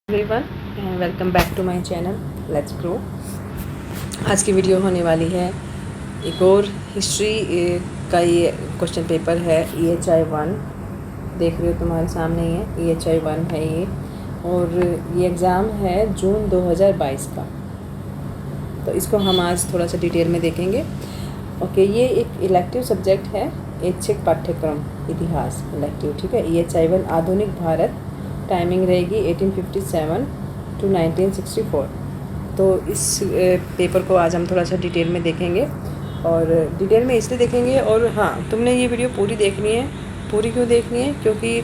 Everyone welcome back to my channel let's grow. आज की video होने वाली है एक और हिस्ट्री का ये क्वेश्चन पेपर है EHI 1। देख रहे हो तुम्हारे सामने ही है EHI 1 है ये, और ये एग्ज़ाम है जून 2022 का। तो इसको हम आज थोड़ा सा डिटेल में देखेंगे। ओके, ये एक इलेक्टिव सब्जेक्ट है, ऐच्छिक पाठ्यक्रम इतिहास इलेक्टिव, ठीक है। EHI 1 आधुनिक भारत, टाइमिंग रहेगी 1857 टू 1964। तो इस पेपर को आज हम थोड़ा सा डिटेल में देखेंगे, और डिटेल में इसलिए देखेंगे, और हाँ, तुमने ये वीडियो पूरी देखनी है। पूरी क्यों देखनी है? क्योंकि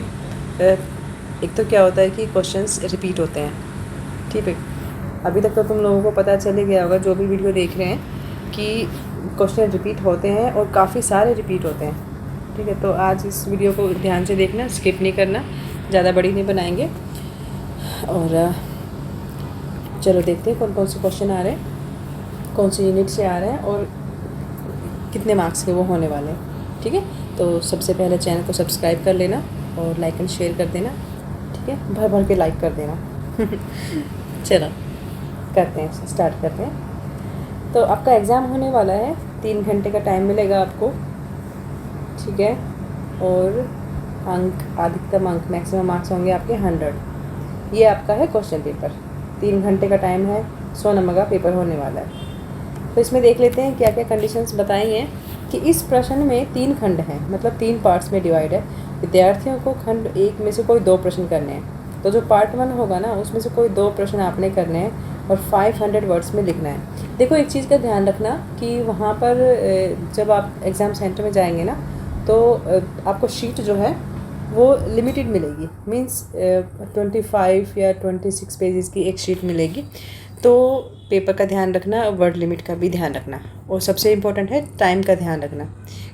एक तो क्या होता है कि क्वेश्चंस रिपीट होते हैं, ठीक है। अभी तक तो तुम लोगों को पता चल ही गया होगा जो भी वीडियो देख रहे हैं कि क्वेश्चन रिपीट होते हैं और काफ़ी सारे रिपीट होते हैं, ठीक है। तो आज इस वीडियो को ध्यान से देखना, स्किप नहीं करना, ज़्यादा बड़ी नहीं बनाएंगे। और चलो देखते हैं कौन कौन से क्वेश्चन आ रहे हैं, कौन से यूनिट से आ रहे हैं, और कितने मार्क्स के वो होने वाले हैं, ठीक है। तो सबसे पहले चैनल को सब्सक्राइब कर लेना और लाइक एंड शेयर कर देना, ठीक है। भर भर के लाइक कर देना। चलो करते हैं, स्टार्ट करते हैं। तो आपका एग्ज़ाम होने वाला है, 3 घंटे का टाइम मिलेगा आपको, ठीक है। और अंक, अधिकतम अंक, मैक्सिमम मार्क्स होंगे आपके 100। ये आपका है क्वेश्चन पेपर, 3 घंटे का टाइम है, 100 नंबर का पेपर होने वाला है। तो इसमें देख लेते हैं क्या क्या कंडीशंस बताई हैं कि इस प्रश्न में 3 खंड हैं, मतलब 3 पार्ट्स में डिवाइड है। विद्यार्थियों को खंड 1 में से कोई 2 प्रश्न करने हैं। तो जो पार्ट 1 होगा ना, उसमें से कोई 2 प्रश्न आपने करने हैं और 500 वर्ड्स में लिखना है। देखो, एक चीज़ का ध्यान रखना कि वहाँ पर जब आप एग्ज़ाम सेंटर में जाएंगे ना, तो आपको शीट जो है वो लिमिटेड मिलेगी, मींस 25 या 26 पेजेस की एक शीट मिलेगी। तो पेपर का ध्यान रखना, वर्ड लिमिट का भी ध्यान रखना, और सबसे इम्पोर्टेंट है टाइम का ध्यान रखना।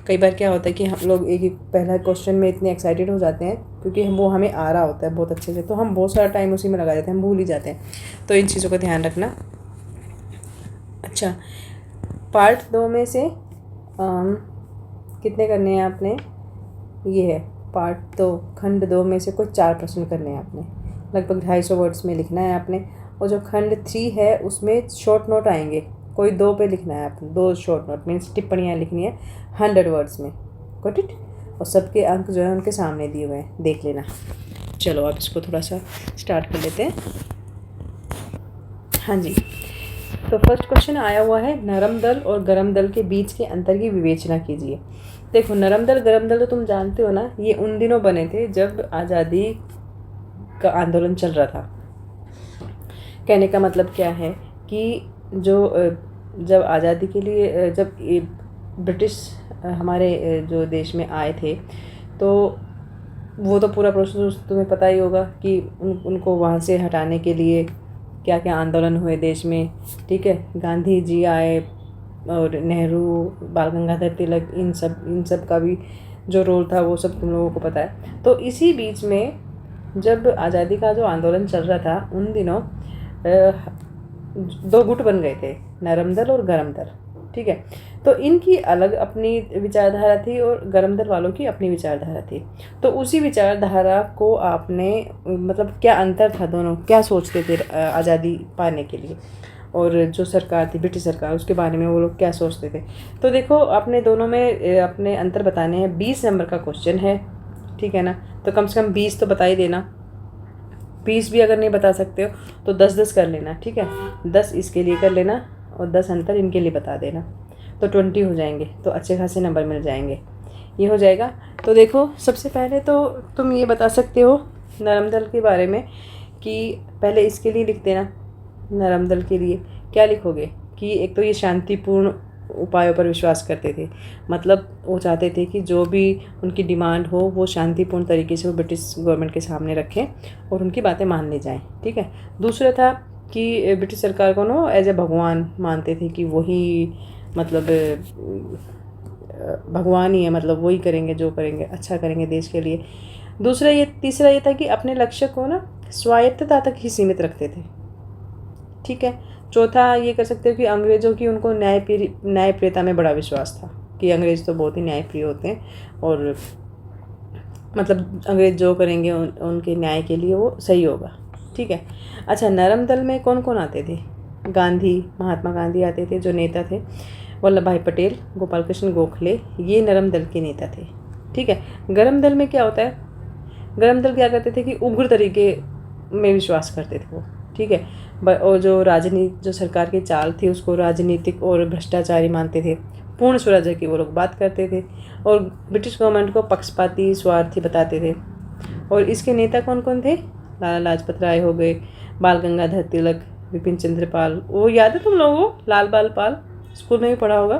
कई बार क्या होता है कि हम लोग एक पहला क्वेश्चन में इतने एक्साइटेड हो जाते हैं क्योंकि वो हमें आ रहा होता है बहुत अच्छे से, तो हम बहुत सारा टाइम उसी में लगा देते हैं, हम भूल ही जाते हैं। तो इन चीज़ों का ध्यान रखना। अच्छा, पार्ट 2 में से कितने करने हैं आपने? ये है पार्ट 2, खंड 2 में से कोई 4 प्रश्न करने हैं आपने, लगभग 250 वर्ड्स में लिखना है आपने। और जो खंड 3 है उसमें शॉर्ट नोट आएंगे, कोई 2 पे लिखना है आपने, 2 शॉर्ट नोट, मीन्स टिप्पणियाँ लिखनी है 100 वर्ड्स में, गॉट इट। और सबके अंक जो है उनके सामने दिए हुए हैं, देख लेना। चलो अब इसको थोड़ा सा स्टार्ट कर लेते हैं। हाँ जी, तो फर्स्ट क्वेश्चन आया हुआ है, नरम दल और गरम दल के बीच के अंतर की विवेचना कीजिए। देखो, नरम दल गरम दल तो तुम जानते हो ना, ये उन दिनों बने थे जब आज़ादी का आंदोलन चल रहा था। कहने का मतलब क्या है कि जब आज़ादी के लिए जब ब्रिटिश हमारे जो देश में आए थे, तो वो तो पूरा प्रोसेस तुम्हें पता ही होगा कि उनको वहाँ से हटाने के लिए क्या क्या आंदोलन हुए देश में, ठीक है। गांधी जी आए और नेहरू, बाल गंगाधर तिलक, इन सब का भी जो रोल था वो सब तुम लोगों को पता है। तो इसी बीच में जब आज़ादी का जो आंदोलन चल रहा था, उन दिनों 2 गुट बन गए थे, नरम दल और गरम दल, ठीक है। तो इनकी अलग अपनी विचारधारा थी और गरम दल वालों की अपनी विचारधारा थी। तो उसी विचारधारा को आपने, मतलब क्या अंतर था, दोनों क्या सोचते थे आज़ादी पाने के लिए, और जो सरकार थी ब्रिटिश सरकार, उसके बारे में वो लोग क्या सोचते थे। तो देखो, अपने दोनों में अपने अंतर बताने हैं। 20 नंबर का क्वेश्चन है, ठीक है ना। तो कम से कम 20 तो बता ही देना। 20 भी अगर नहीं बता सकते हो तो 10-10 कर लेना, ठीक है। 10 इसके लिए कर लेना और 10 अंतर इनके लिए बता देना, तो 20 हो जाएंगे, तो अच्छे खासे नंबर मिल जाएंगे, ये हो जाएगा। तो देखो, सबसे पहले तो तुम ये बता सकते हो नरम दल के बारे में कि पहले इसके लिए लिख देना। नरम दल के लिए क्या लिखोगे कि एक तो ये शांतिपूर्ण उपायों पर विश्वास करते थे, मतलब वो चाहते थे कि जो भी उनकी डिमांड हो वो शांतिपूर्ण तरीके से वो ब्रिटिश गवर्नमेंट के सामने रखें और उनकी बातें मान ली जाएं, ठीक है। दूसरा था कि ब्रिटिश सरकार को ना एज ए भगवान मानते थे कि वही, मतलब भगवान ही है, मतलब वही करेंगे, जो करेंगे अच्छा करेंगे देश के लिए। तीसरा ये था कि अपने लक्ष्य को ना स्वायत्तता तक ही सीमित रखते थे, ठीक है। चौथा ये कर सकते हो कि अंग्रेज़ों की उनको न्यायप्रियता में बड़ा विश्वास था कि अंग्रेज़ तो बहुत ही न्यायप्रिय होते हैं, और मतलब अंग्रेज़ जो करेंगे उनके न्याय के लिए वो सही होगा, ठीक है। अच्छा, नरम दल में कौन कौन आते थे? गांधी, महात्मा गांधी आते थे जो नेता थे, वल्लभ भाई पटेल, गोपाल कृष्ण गोखले, ये नरम दल के नेता थे। ठीक है। गरम दल में क्या होता है? गरम दल क्या करते थे कि उग्र तरीके में विश्वास करते थे वो। ठीक है। और जो जो सरकार की चाल थी उसको राजनीतिक और भ्रष्टाचारी मानते थे। पूर्ण स्वराज्य की वो लोग बात करते थे और ब्रिटिश गवर्नमेंट को पक्षपाती, स्वार्थी बताते थे। और इसके नेता कौन कौन थे? लाला लाजपत राय हो गए, बाल गंगाधर तिलक, विपिन चंद्र पाल, वो याद है तुम लोगों को? लाल बाल पाल, स्कूल में भी पढ़ा होगा।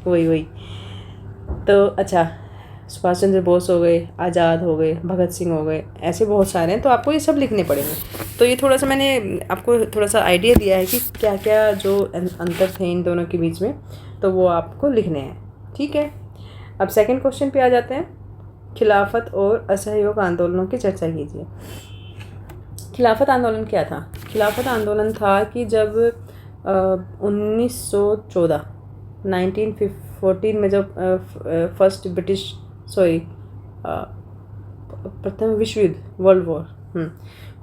वही। तो अच्छा, सुभाष चंद्र बोस हो गए, आज़ाद हो गए, भगत सिंह हो गए, ऐसे बहुत सारे हैं। तो आपको ये सब लिखने पड़ेंगे। तो ये थोड़ा सा मैंने आपको थोड़ा सा आइडिया दिया है कि क्या क्या जो अंतर थे इन दोनों के बीच में, तो वो आपको लिखने हैं। ठीक है। अब सेकंड क्वेश्चन पे आ जाते हैं। खिलाफत और असहयोग आंदोलनों की चर्चा कीजिए। खिलाफत आंदोलन क्या था? खिलाफत आंदोलन था कि जब 1914 में जब प्रथम विश्व युद्ध, वर्ल्ड वॉर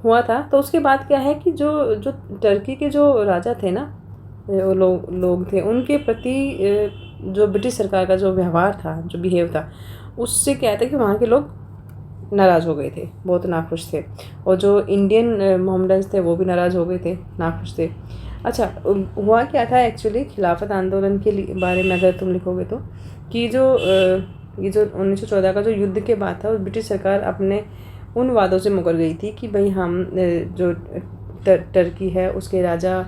हुआ था, तो उसके बाद क्या है कि जो टर्की के जो राजा थे ना, वो लोग थे, उनके प्रति जो ब्रिटिश सरकार का जो व्यवहार था, जो बिहेव था, उससे क्या था कि वहाँ के लोग नाराज़ हो गए थे, बहुत नाखुश थे। और जो इंडियन मोहम्मडन्स थे वो भी नाराज़ हो गए थे, नाखुश थे। अच्छा, हुआ क्या था एक्चुअली खिलाफत आंदोलन के बारे में अगर तुम लिखोगे तो, कि ये जो 1914 का जो युद्ध के बाद था, ब्रिटिश सरकार अपने उन वादों से मुकर गई थी कि भाई हम जो टर्की है उसके राजा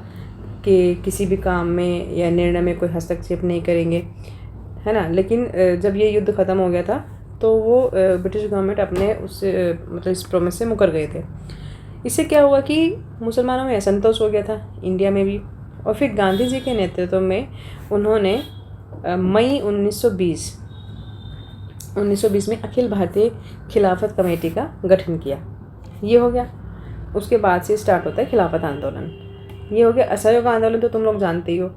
के किसी भी काम में या निर्णय में कोई हस्तक्षेप नहीं करेंगे, है ना। लेकिन जब ये युद्ध ख़त्म हो गया था तो वो ब्रिटिश गवर्नमेंट अपने मतलब इस प्रॉमिस से मुकर गए थे। इससे क्या हुआ कि मुसलमानों में असंतोष हो गया था, इंडिया में भी। और फिर गांधी जी के नेतृत्व में उन्होंने मई 1920 में अखिल भारतीय खिलाफत कमेटी का गठन किया। ये हो गया। उसके बाद से स्टार्ट होता है खिलाफत आंदोलन। ये हो गया। असहयोग आंदोलन तो तुम लोग जानते ही हो,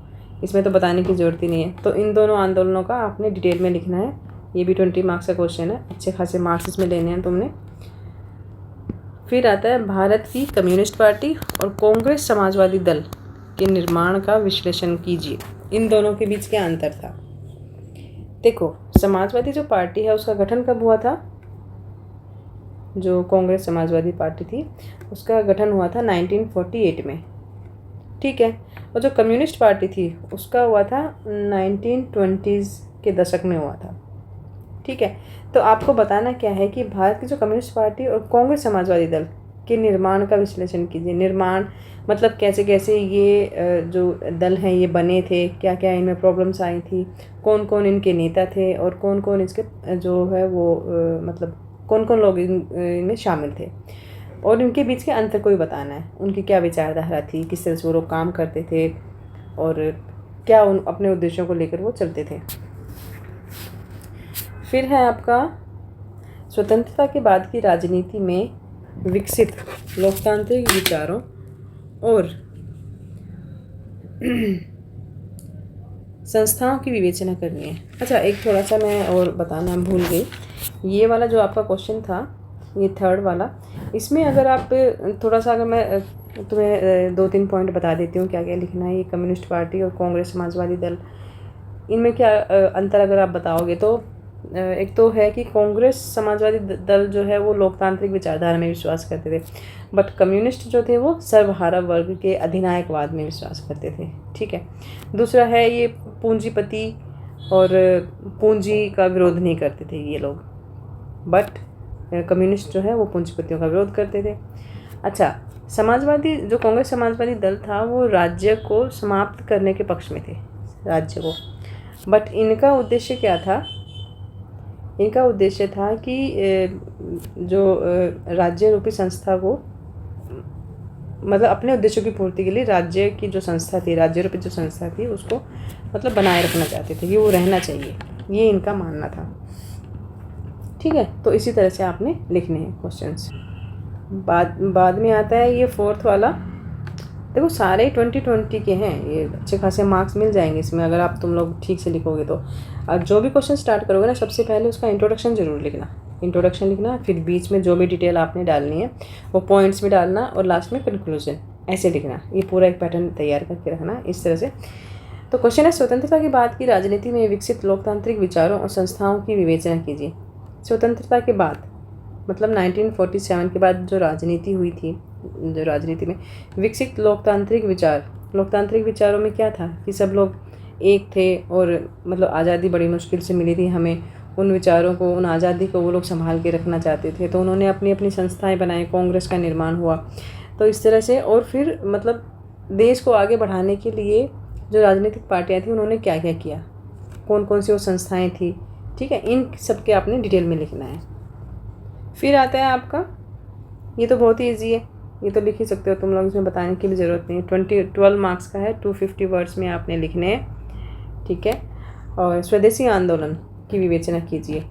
इसमें तो बताने की ज़रूरत ही नहीं है। तो इन दोनों आंदोलनों का आपने डिटेल में लिखना है। ये भी 20 मार्क्स का क्वेश्चन है, अच्छे खासे मार्क्स इसमें लेने हैं तुमने। फिर आता है भारत की कम्युनिस्ट पार्टी और कांग्रेस समाजवादी दल के निर्माण का विश्लेषण कीजिए। इन दोनों के बीच क्या अंतर था? देखो, समाजवादी जो पार्टी है उसका गठन कब हुआ था? जो कांग्रेस समाजवादी पार्टी थी उसका गठन हुआ था 1948 में। ठीक है। और जो कम्युनिस्ट पार्टी थी उसका हुआ था 1920s के दशक में हुआ था। ठीक है। तो आपको बताना क्या है कि भारत की जो कम्युनिस्ट पार्टी और कांग्रेस समाजवादी दल के निर्माण का विश्लेषण कीजिए। निर्माण मतलब कैसे कैसे ये जो दल हैं ये बने थे, क्या क्या इनमें प्रॉब्लम्स आई थी, कौन कौन इनके नेता थे और कौन कौन इसके जो है वो मतलब कौन कौन लोग इनमें शामिल थे, और इनके बीच के अंतर को भी बताना है। उनकी क्या विचारधारा थी, किस तरह से वो लोग काम करते थे और क्या उन अपने उद्देश्यों को लेकर वो चलते थे। फिर है आपका स्वतंत्रता के बाद की राजनीति में विकसित लोकतांत्रिक विचारों और संस्थाओं की विवेचना करनी है। अच्छा, एक थोड़ा सा मैं और बताना भूल गई। ये वाला जो आपका क्वेश्चन था, ये थर्ड वाला, इसमें अगर आप थोड़ा सा, अगर मैं तुम्हें 2-3 पॉइंट बता देती हूँ क्या क्या लिखना है। ये कम्युनिस्ट पार्टी और कांग्रेस समाजवादी दल, इनमें क्या अंतर अगर आप बताओगे तो एक तो है कि कांग्रेस समाजवादी दल जो है वो लोकतांत्रिक विचारधारा में विश्वास करते थे, बट कम्युनिस्ट जो थे वो सर्वहारा वर्ग के अधिनायकवाद में विश्वास करते थे। ठीक है। दूसरा है ये पूंजीपति और पूंजी का विरोध नहीं करते थे ये लोग, बट कम्युनिस्ट जो है वो पूंजीपतियों का विरोध करते थे। अच्छा, समाजवादी जो कांग्रेस समाजवादी दल था वो राज्य को समाप्त करने के पक्ष में थे, राज्य को। बट इनका उद्देश्य क्या था? इनका उद्देश्य था कि जो राज्य रूपी संस्था को, मतलब अपने उद्देश्यों की पूर्ति के लिए राज्य की जो संस्था थी, राज्य रूपी जो संस्था थी, उसको मतलब बनाए रखना चाहते थे कि वो रहना चाहिए, ये इनका मानना था। ठीक है। तो इसी तरह से आपने लिखने हैं क्वेश्चंस। बाद में आता है ये फोर्थ वाला, देखो सारे 2020 के हैं, ये अच्छे खासे मार्क्स मिल जाएंगे इसमें अगर आप तुम लोग ठीक से लिखोगे तो। और जो भी क्वेश्चन स्टार्ट करोगे ना, सबसे पहले उसका इंट्रोडक्शन ज़रूर लिखना। इंट्रोडक्शन लिखना, फिर बीच में जो भी डिटेल आपने डालनी है वो पॉइंट्स में डालना, और लास्ट में कंक्लूजन ऐसे लिखना। ये पूरा एक पैटर्न तैयार करके रखना इस तरह से। तो क्वेश्चन है, स्वतंत्रता के बाद की राजनीति में विकसित लोकतांत्रिक विचारों और संस्थाओं की विवेचना कीजिए। स्वतंत्रता के बाद मतलब 1947 के बाद जो राजनीति हुई थी, जो राजनीति में विकसित लोकतांत्रिक विचारों में क्या था कि सब लोग एक थे, और मतलब आज़ादी बड़ी मुश्किल से मिली थी हमें। उन विचारों को, उन आज़ादी को वो लोग संभाल के रखना चाहते थे, तो उन्होंने अपनी अपनी संस्थाएं बनाई, कांग्रेस का निर्माण हुआ। तो इस तरह से, और फिर मतलब देश को आगे बढ़ाने के लिए जो राजनीतिक पार्टियाँ थी उन्होंने क्या क्या किया, कौन कौन सी वो संस्थाएँ थी, ठीक है, इन सब के आपने डिटेल में लिखना है। फिर आता है आपका, ये तो बहुत ही ईजी है, ये तो लिख ही सकते हो तुम लोग, इसमें बताने की भी ज़रूरत नहीं है। 12 मार्क्स का है, 250 वर्ड्स में आपने लिखने हैं, ठीक है। और स्वदेशी आंदोलन की विवेचना कीजिए।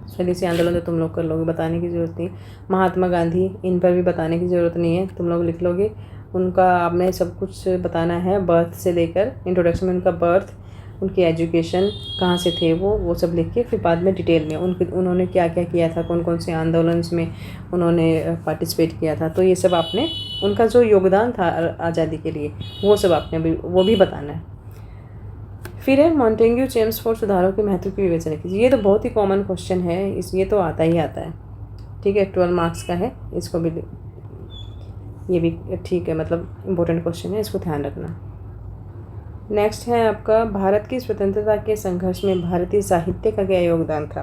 स्वदेशी आंदोलन तो तुम लोग कर लोगे, बताने की ज़रूरत नहीं। महात्मा गांधी, इन पर भी बताने की ज़रूरत नहीं है, तुम लोग लिख लोगे। उनका आपने सब कुछ बताना है, बर्थ से लेकर इंट्रोडक्शन में उनका बर्थ, उनकी एजुकेशन, कहाँ से थे वो सब लिख के, फिर बाद में डिटेल में उन्होंने क्या क्या किया था, कौन कौन से आंदोलन में उन्होंने पार्टिसिपेट किया था, तो ये सब आपने, उनका जो योगदान था आज़ादी के लिए, वो सब आपने वो भी बताना है। फिर है मॉन्टेग्यू चेम्सफोर्ड सुधारों के महत्व की विवेचना कीजिए। ये तो बहुत ही कॉमन क्वेश्चन है, ये तो आता ही आता है, ठीक है। 12 मार्क्स का है, इसको भी, ये भी ठीक है, मतलब इम्पोर्टेंट क्वेश्चन है, इसको ध्यान रखना। नेक्स्ट है आपका, भारत की स्वतंत्रता के संघर्ष में भारतीय साहित्य का क्या योगदान था।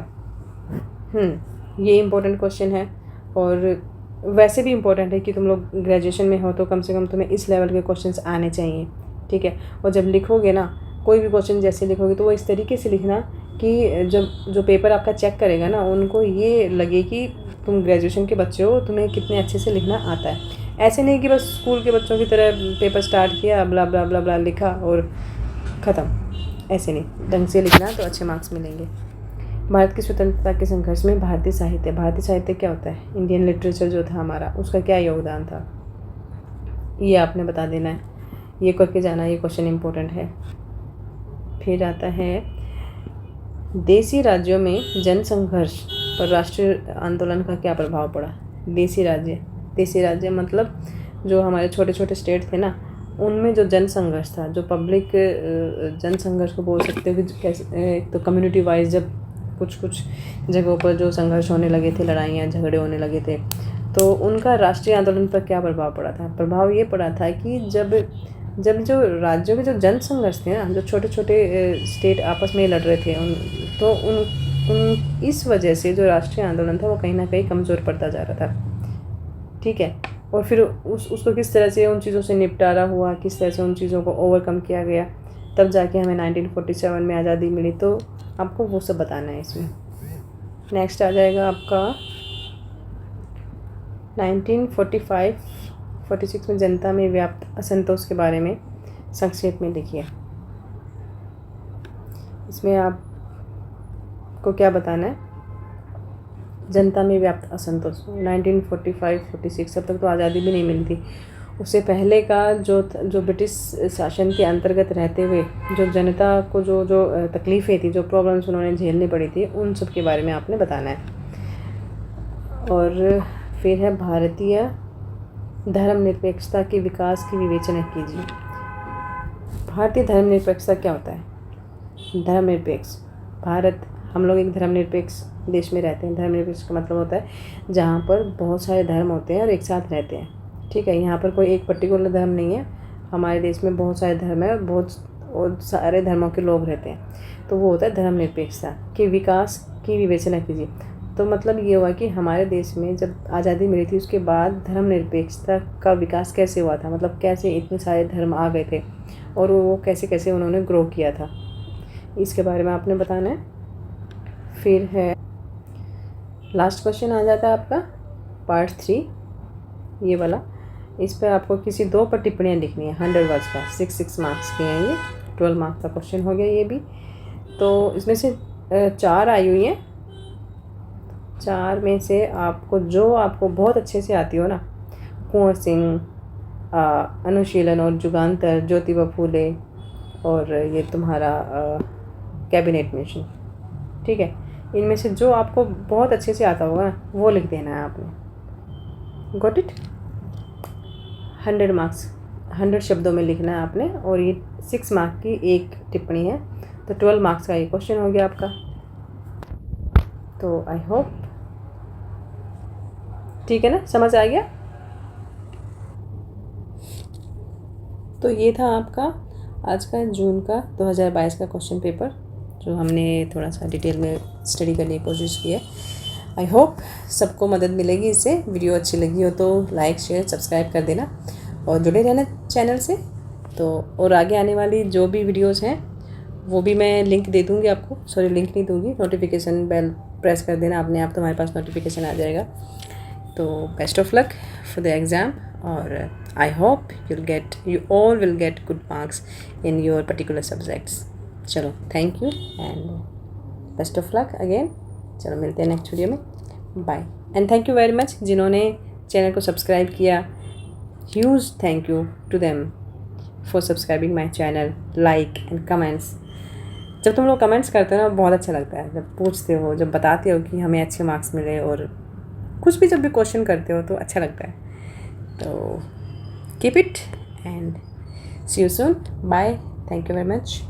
ये इम्पोर्टेंट क्वेश्चन है, और वैसे भी इम्पोर्टेंट है कि तुम लोग ग्रेजुएशन में हो तो कम से कम तुम्हें इस लेवल के क्वेश्चंस आने चाहिए, ठीक है। और जब लिखोगे ना कोई भी क्वेश्चन जैसे लिखोगे तो वो इस तरीके से लिखना कि जब जो पेपर आपका चेक करेगा ना, उनको ये लगे कि तुम ग्रेजुएशन के बच्चे हो, तुम्हें कितने अच्छे से लिखना आता है। ऐसे नहीं कि बस स्कूल के बच्चों की तरह पेपर स्टार्ट किया, ब्ला ब्ला ब्ला ब्ला लिखा और ख़त्म, ऐसे नहीं, ढंग से लिखना तो अच्छे मार्क्स मिलेंगे। भारत की स्वतंत्रता के संघर्ष में भारतीय साहित्य क्या होता है, इंडियन लिटरेचर जो था हमारा, उसका क्या योगदान था, ये आपने बता देना है, ये करके जाना, ये क्वेश्चन इम्पोर्टेंट है। फिर आता है, देसी राज्यों में जन संघर्ष पर राष्ट्रीय आंदोलन का क्या प्रभाव पड़ा। देसी राज्य मतलब जो हमारे छोटे छोटे स्टेट थे ना, उनमें जो जन संघर्ष था, जो पब्लिक जन संघर्ष को बोल सकते हो कि कैसे, एक तो कम्युनिटी वाइज जब कुछ जगहों पर जो संघर्ष होने लगे थे, लड़ाइयाँ झगड़े होने लगे थे, तो उनका राष्ट्रीय आंदोलन पर क्या प्रभाव पड़ा था। प्रभाव ये पड़ा था कि जब जो राज्यों के जो जन संघर्ष थे ना, जो छोटे छोटे स्टेट आपस में लड़ रहे थे, इस वजह से जो राष्ट्रीय आंदोलन था वो कहीं ना कहीं कमज़ोर पड़ता जा रहा था, ठीक है। और फिर उसको किस तरह से उन चीज़ों से निपटारा हुआ, किस तरह से उन चीज़ों को ओवरकम किया गया, तब जाके हमें 1947 में आज़ादी मिली, तो आपको वो सब बताना है इसमें। नेक्स्ट आ जाएगा आपका 1945-46 में जनता में व्याप्त असंतोष के बारे में संक्षेप में लिखिए। इसमें आपको क्या बताना है, जनता में व्याप्त असंतोष 1945-46, तब तक तो आज़ादी भी नहीं मिली थी, उससे पहले का जो ब्रिटिश शासन के अंतर्गत रहते हुए जो जनता को जो तकलीफ़ें थी, जो प्रॉब्लम्स उन्होंने झेलनी पड़ी थी, उन सब के बारे में आपने बताना है। और फिर है, भारतीय धर्मनिरपेक्षता के विकास की विवेचना कीजिए। भारतीय धर्मनिरपेक्षता क्या होता है। धर्मनिरपेक्ष, भारत, हम लोग एक धर्मनिरपेक्ष देश में रहते हैं। धर्मनिरपेक्ष का मतलब होता है जहाँ पर बहुत सारे धर्म होते हैं और एक साथ रहते हैं, ठीक है। यहाँ पर कोई एक पर्टिकुलर धर्म नहीं है, हमारे देश में बहुत सारे धर्म है और सारे धर्मों के लोग रहते हैं, तो वो होता है धर्मनिरपेक्षता के विकास की विवेचना कीजिए। तो मतलब ये हुआ कि हमारे देश में जब आज़ादी मिली थी उसके बाद धर्मनिरपेक्षता का विकास कैसे हुआ था, मतलब कैसे इतने सारे धर्म आ गए थे और वो कैसे कैसे उन्होंने ग्रो किया था, इसके बारे में आपने बताना है। फिर है, लास्ट क्वेश्चन आ जाता है आपका पार्ट 3, ये वाला। इस पर आपको किसी 2 पर टिप्पणियाँ लिखनी है, 100 वर्ड्स का, 6 मार्क्स के हैं ये, 12 मार्क्स का क्वेश्चन हो गया ये भी। तो इसमें से 4 आई हुई हैं, 4 में से आपको जो आपको बहुत अच्छे से आती हो ना, कुंवर सिंह, अनुशीलन और जुगान्तर, ज्योतिबा फूले, और ये तुम्हारा कैबिनेट मिशन। ठीक है, इनमें से जो आपको बहुत अच्छे से आता होगा वो लिख देना है आपने। Got it? 100 मार्क्स, 100 शब्दों में लिखना है आपने, और ये 6 मार्क की एक टिप्पणी है, तो 12 मार्क्स का ये क्वेश्चन हो गया आपका। तो आई होप ठीक है ना, समझ आ गया। तो ये था आपका आज का जून का 2022 का क्वेश्चन पेपर, जो हमने थोड़ा सा डिटेल में स्टडी करने की कोशिश की है। आई होप सबको मदद मिलेगी इससे। वीडियो अच्छी लगी हो तो लाइक, शेयर, सब्सक्राइब कर देना और जुड़े रहना चैनल से। तो और आगे आने वाली जो भी वीडियोस हैं वो भी मैं लिंक दे दूँगी आपको। सॉरी, लिंक नहीं दूँगी, नोटिफिकेशन बेल प्रेस कर देना, अपने आप तुम्हारे पास नोटिफिकेशन आ जाएगा। तो best of luck for the exam, और I hope you all will get good marks in your particular subjects. चलो, thank you and best of luck again. चलो, मिलते हैं नेक्स्ट वीडियो में। Bye and thank you very much जिन्होंने channel को subscribe किया। Huge thank you to them for subscribing my channel, like and comments. जब तुम लोग कमेंट्स करते हो ना, बहुत अच्छा लगता है। जब पूछते हो, जब बताते हो कि हमें अच्छे मार्क्स मिले, और कुछ भी जब भी क्वेश्चन करते हो तो अच्छा लगता है। तो keep it and see you soon. Bye, thank you very much.